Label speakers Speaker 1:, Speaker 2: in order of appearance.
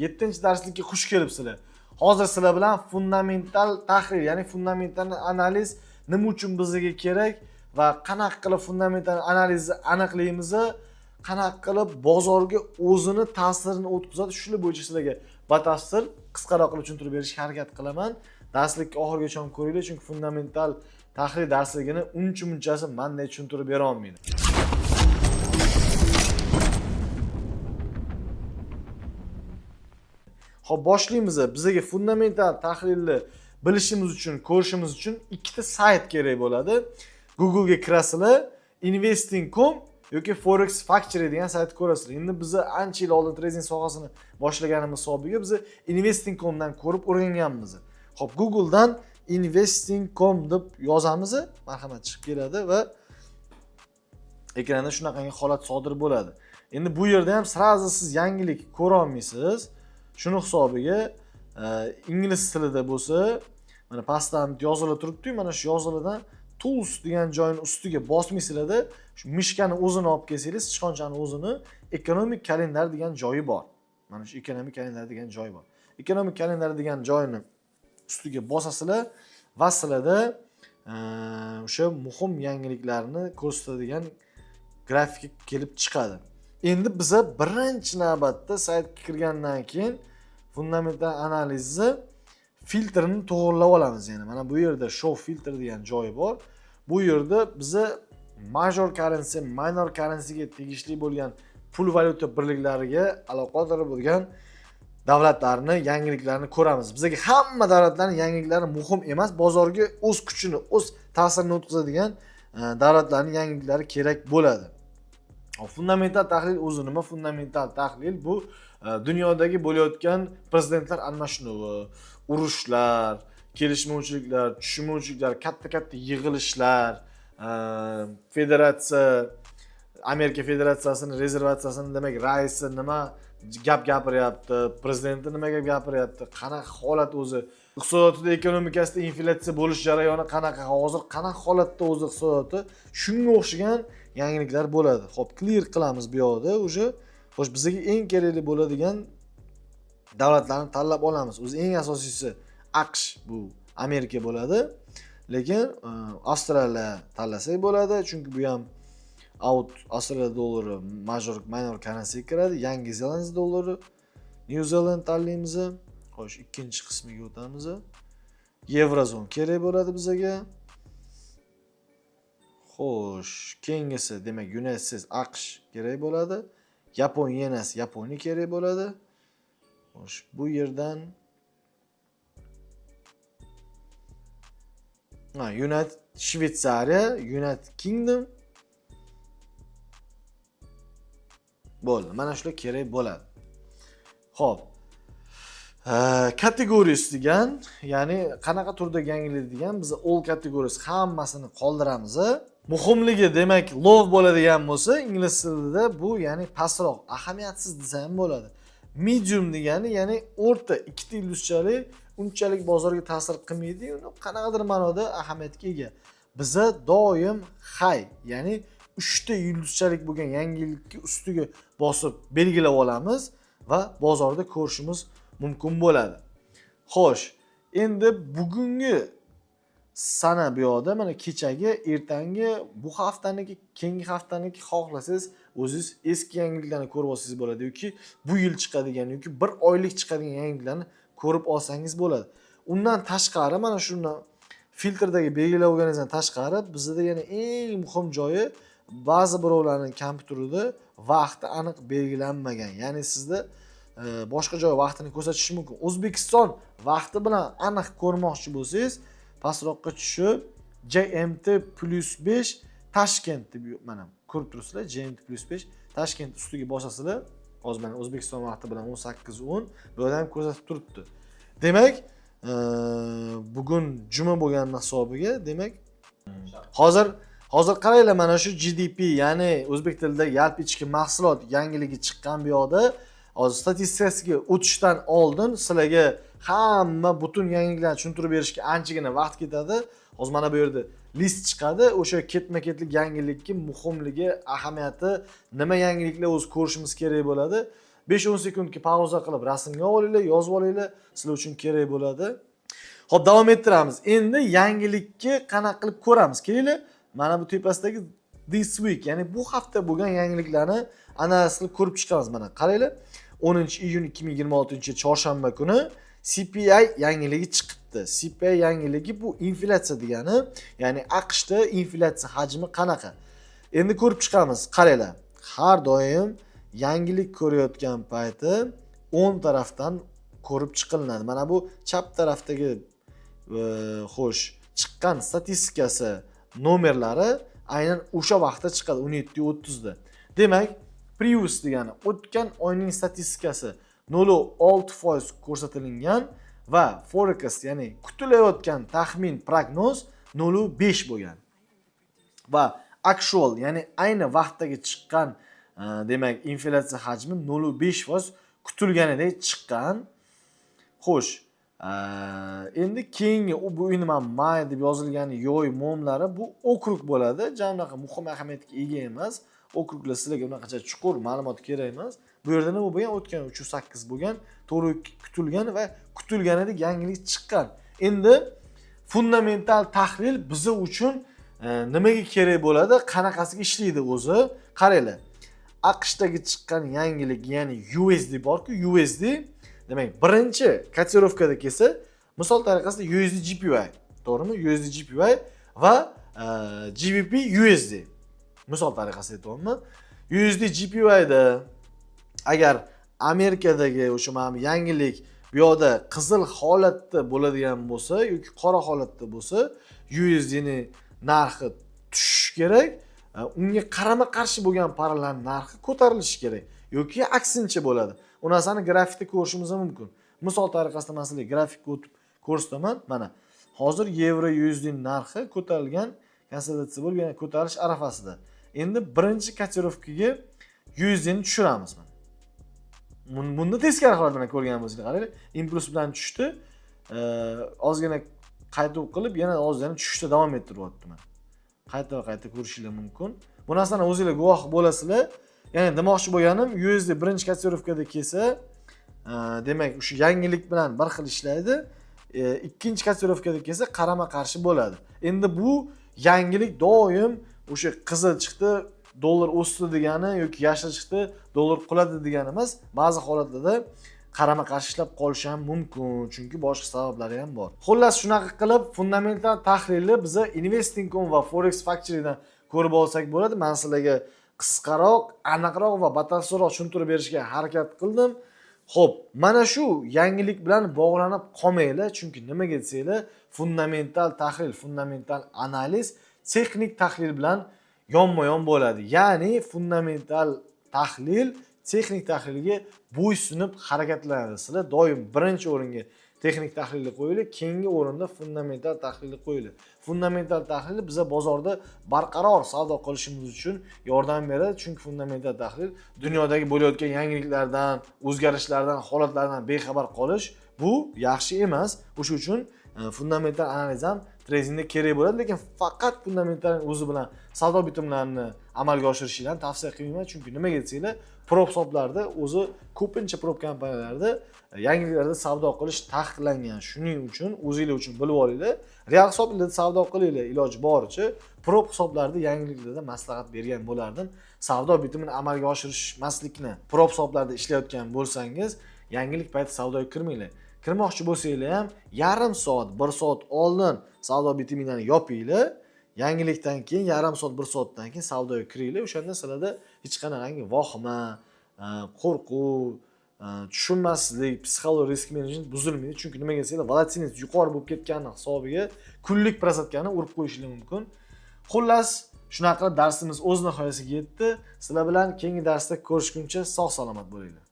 Speaker 1: 7-darslikka xush kelibsizlar. Hozir sizlar bilan fundamental tahlil, ya'ni fundamental analiz nima uchun bizga kerak va qanaqa qilib fundamental analizni aniqlaymiz, qanaqa qilib bozorga o'zini ta'sirini o'tkazadi, shular bo'yicha sizlarga batafsil qisqaroq qilib tushuntirib berishga harakat qilaman. Darslikka oxirigacha ko'ringlar, chunki fundamental tahlil darsligini uncha-munchasi mendek tushuntirib bera olmaydi. Xo'p, boshlaymiz. Bizga fundamental tahlilni bilishimiz uchun, ko'rishimiz uchun ikkita sayt kerak bo'ladi. Google ga kirasizlar, investing.com yoki Forex Factory degan saytni ko'rasizlar. Endi biz ancha yil oldin trading sohasini boshlaganimiz hisobiga biz investing.com dan ko'rib o'rganganmiz. Xo'p, Google dan investing.com deb yozamiz, marhamat chiqib keladi va ekranda shunaqangi holat sodir bo'ladi. Endi bu yerda ham sразу siz yangilik ko'ra olmaysiz. Shuni hisobiga ingliz tilida bo'lsa, mana pastdan yozilib turibdi, mana shu yoziladigan tools degan joyning ustiga bosmaysizlarda, shu mishkani o'zini olib kelsangiz, sichqonchani o'zini economic kalendar degan joyi bor. Mana shu economic kalendar degan joy bor. Economic kalendar degan joyni ustiga bosasizlar va sizlarda o'sha muhim yangiliklarni ko'rsatadigan grafik kelib chiqadi. Endi biz birinchi navbatda saytga kirgandan keyin fundamental analizni filtrini to'g'rilab olamiz. Ya'ni mana bu yerda show filter degan joyi bor. Bu yerda biz major currency, minor currencyga tegishli bo'lgan pul valyuta birliklariga aloqador bo'lgan davlatlarni yangiliklarini ko'ramiz. Bizga hamma davlatlarning yangiliklari muhim emas, bozorga o'z kuchini, o'z ta'sirini o'tkazadigan davlatlarning yangiliklari kerak bo'ladi. Fundamental tahlil o'zi nima? Fundamental tahlil bu dunyodagi bo'layotgan prezidentlar almashinuvi, urushlar, kelishmovchiliklar, tushunmovchiliklar, katta-katta yig'ilishlar, federatsiya, Amerika Federatsiyasining rezervatsiyasining demak raisi nima gap gapiryapti, prezidenti nima gap gapiryapti, qanaqa holat o'zi, iqtisodiyotda, ekonomikasida inflyatsiya bo'lish jarayoni qanaqa, hozir qanaqa holatda o'zi iqtisodiyoti, shunga o'xshagan yangiliklar bo'ladi. Xo'p, clear qilamiz bu yoqda. O'sha xo'sh bizga eng kerakli bo'ladigan davlatlarni tanlab olamiz. O'zi eng asosiysi AQSh, bu Amerika bo'ladi. Lekin Avstraliya tanlasak bo'ladi, chunki bu ham Avstraliya dollari minor currency kiradi, Yangi Zelandiya dollari, New Zealand tanlaymiz. Xo'sh, ikkinchi qismiga o'tamiz. Yevrozon kerak bo'ladi bizga. Xo'sh, keyingisi demak United States AQSh kerak bo'ladi. Yaponiya yenasi Yaponiya kerak bo'ladi. Xo'sh, bu yerdan United Shvetsariya, United Kingdom bo'ldi. Mana shular kerak bo'ladi. Xo'p. Kategoriyasi degan, ya'ni qanaqa turda yangilik degan, biz all kategoriyasi hammasini qoldiramiz. Muhimligi demak low bo'ladigan bo'lsa, ingliz tilida bu ya'ni pastroq, ahamiyatsiz desa ham bo'ladi. Medium degani ya'ni o'rta, ikkita yulduzchalik, unchalik bozorga ta'sir qilmaydi, uni qanaqadir ma'noda ahamiyatga ega. Biza doim high, ya'ni 3 ta yulduzchalik bo'lgan yangilikni ustiga bosib belgilab olamiz va bozorda ko'rishimiz mumkin bo'ladi. Xo'sh, endi bugungi sana bu yoqda mana kechagi, ertangi, bu haftaniki, keyingi haftaniki xohlasangiz o'zingiz eski yangiliklarni ko'rib olsangiz bo'ladi yoki bu yil chiqadigan yoki bir oylik chiqadigan yangiliklarni ko'rib olsangiz bo'ladi. Undan tashqari mana shuni filtrdagi belgilab olganingizdan tashqari bizda yana eng muhim joyi ba'zi birovlarning kompyuterida vaqti aniq belgilanmagan. Ya'ni sizda boshqa joy vaqtini ko'rsatishi mumkin. O'zbekiston vaqti bilan aniq ko'rmoqchi bo'lsangiz, pastroqqa tushib GMT+5 Tashkent deb mana ko'rib turibsizlar. GMT+5 Tashkent ustiga bosasizlar. Hozir mana O'zbekiston vaqti bilan 18:10 bu yerda ham ko'rsatib turibdi. Demak, bugun juma bo'lgan hisobiga, demak, hozir qaranglar, mana shu GDP, ya'ni o'zbek tilida yalpi ichki mahsulot yangiligi chiqqan bu yoqda. Hozir statistikasiga o'tishdan oldin sizlarga hamma butun yangiliklarni tushuntirib berishga anchagina vaqt ketadi. Hozir mana bu yerda list chiqadi. O'sha ketma-ketlik yangilikning muhimligi, ahamiyati, nima yangiliklar o'z ko'rishimiz kerak bo'ladi. 5-10 sekundga pauza qilib rasmga olinglar, yozib olinglar, sizlar uchun kerak bo'ladi. Xo'p, davom ettiramiz. Endi yangilikka qanaqa qilib ko'ramiz? Kelinglar, mana bu tepasidagi this week, ya'ni bu hafta bo'lgan yangiliklarni analiz qilib ko'rib chiqamiz. Mana qaranglar, 10-iyun 2026 chorshanba kuni CPI yangiligi chiqibdi. CPI yangiligi bu inflyatsiya degani, ya'ni AQShda inflyatsiya hajmi qanaqa? Endi ko'rib chiqamiz. Qaranglar, har doim yangilik ko'rayotgan payti 10 tarafdan ko'rib chiqiladi. Mana bu chap tarafdagi xo'sh, chiqqan statistikasi nomerlari aynan o'sha vaqtda chiqadi 17:30 da. Demak, previous degani o'tgan oyning statistikasi 0.6% ko'rsatilgan va forecast, ya'ni kutilayotgan taxmin prognoz 0.5 bo'lgan. Va actual, ya'ni ayni vaqtdagi chiqqan demak inflyatsiya hajmi 0.5% kutilganidek chiqqan. Xo'sh, endi keyingi bu nima may deb yozilgani yo'y momlari bu okrug bo'ladi. Janoqa muhim ahamiyatga ega emas. Okruglar sizlarga unaqacha chuqur ma'lumot kerak emas. Bu yerda nima bo'lgan? O'tgan 308 bo'lgan, to'g'ri kutilgan va kutilganidek yangilik chiqqan. Endi fundamental tahlil biza uchun nimaga kerak bo'ladi? Qanaqasiga ishlaydi o'zi? Qaranglar. AQShdagi chiqqan yangilik, ya'ni USD borku, USD demak, birinchi kotirovkada kelsa, misol tariqasida USD JPY, to'g'rimi? USD JPY va GBP USD. Misol tariqasida aytyapman. USD JPY da agar Amerikadagi o'sha mana yangilik bu yoqda qizil holatda bo'ladigan bo'lsa yoki qora holatda bo'lsa, USD ni narxi tushishi kerak. Unga qarama-qarshi bo'lgan paralarning narxi ko'tarilishi kerak yoki aksincha bo'ladi. U narsani grafikda ko'rishimiz mumkin. Misol tariqasida masalan grafikka o'tib ko'rsataman. Mana hozir yevro USD narxi ko'tarilgan, konsolidatsiya bo'lgan, ko'tarish arafasida. Endi birinchi kotirovkaga USD ni tushiramiz. Bunda teskari holat bilan ko'rgan bo'lsangiz, qaranglar, impuls bilan tushdi. Ozgina qayta qilib yana ozgina tushishda davom ettiryapti. Qayta ko'rishingiz mumkin. Bu narsani o'zingizlar guvoh bo'lasizlar. Ya'ni demoqchi bo'lganim, USD birinchi kotirovkada kelsa, demak, o'sha yangilik bilan bir xil ishlaydi. Ikkinchi kotirovkada kelsa, qarama-qarshi bo'ladi. Endi bu yangilik doim o'sha qizil chiqdi, dollar o'sdi degani yoki yashil chiqdi, dollar quladi degani emas. Ba'zi holatlarda qarama-qarshi ishlab qolishi ham mumkin, chunki boshqa sabablari ham bor. Xullas, shunaqa qilib fundamental tahlilni biza Investing.com va Forex Factory'dan ko'rib olsak bo'ladi. Men sizlarga qisqaroq, aniqroq va batafsilroq tushuntirib berishga harakat qildim. Xo'p, mana shu yangilik bilan bog'lanib qolmanglar, chunki nimaga desanglar, fundamental tahlil, fundamental analiz texnik tahlil bilan yonma-yon bo'ladi. Ya'ni fundamental tahlil texnik tahlilga bo'ysunib harakatlanadi. Sizlar doim birinchi o'ringa texnik tahlilni qo'yinglar, keyingi o'rinda fundamental tahlilni qo'yinglar. Fundamental tahlil biza bozorda barqaror savdo qilishimiz uchun yordam beradi, chunki fundamental tahlil dunyodagi bo'layotgan yangiliklardan, o'zgarishlardan, holatlardan bexabar qolish bu yaxshi emas. O'shuning uchun fundamental analiz ham tradingda kerak bo'ladi, lekin faqat fundamentalning o'zi bilan savdo bitimlarini amalga oshirishinglarni tavsiya qilmayman, chunki nimaga desanglar, prop hisoblarda o'zi ko'pincha prop kompaniyalarda yangiliklarda savdo qilish taqiqlangan. Shuning uchun o'zingizlar uchun bilib olinglar. Real hisoblarda savdo qilinglar iloji boricha. Prop hisoblarda yangiliklarda maslahat bergan bo'lardim. Savdo bitimini amalga oshirishmaslikni. Prop hisoblarda ishlayotgan bo'lsangiz, yangilik payti savdoga kirmanglar. Kirmoqchi bo'lsanglar ham yarim soat, 1 soat oldin savdo bitimini yopinglar. Yangilikdan keyin yarim soat, 1 soatdan keyin savdoga kiringlar. O'shanda sizlarda hech qanday vahima, qo'rquv, tushunmaslik, psixologik risk menejment buzilmaydi. Chunki nimaga desanglar, volatilность yuqori bo'lib ketgani hisobiga kunlik prosatkani urib qo'yishingiz mumkin. Xullas, shunaqa darsimiz o'z nihoyasiga yetdi. Sizlar bilan keyingi darsda ko'rishguncha sog' salomat bo'linglar.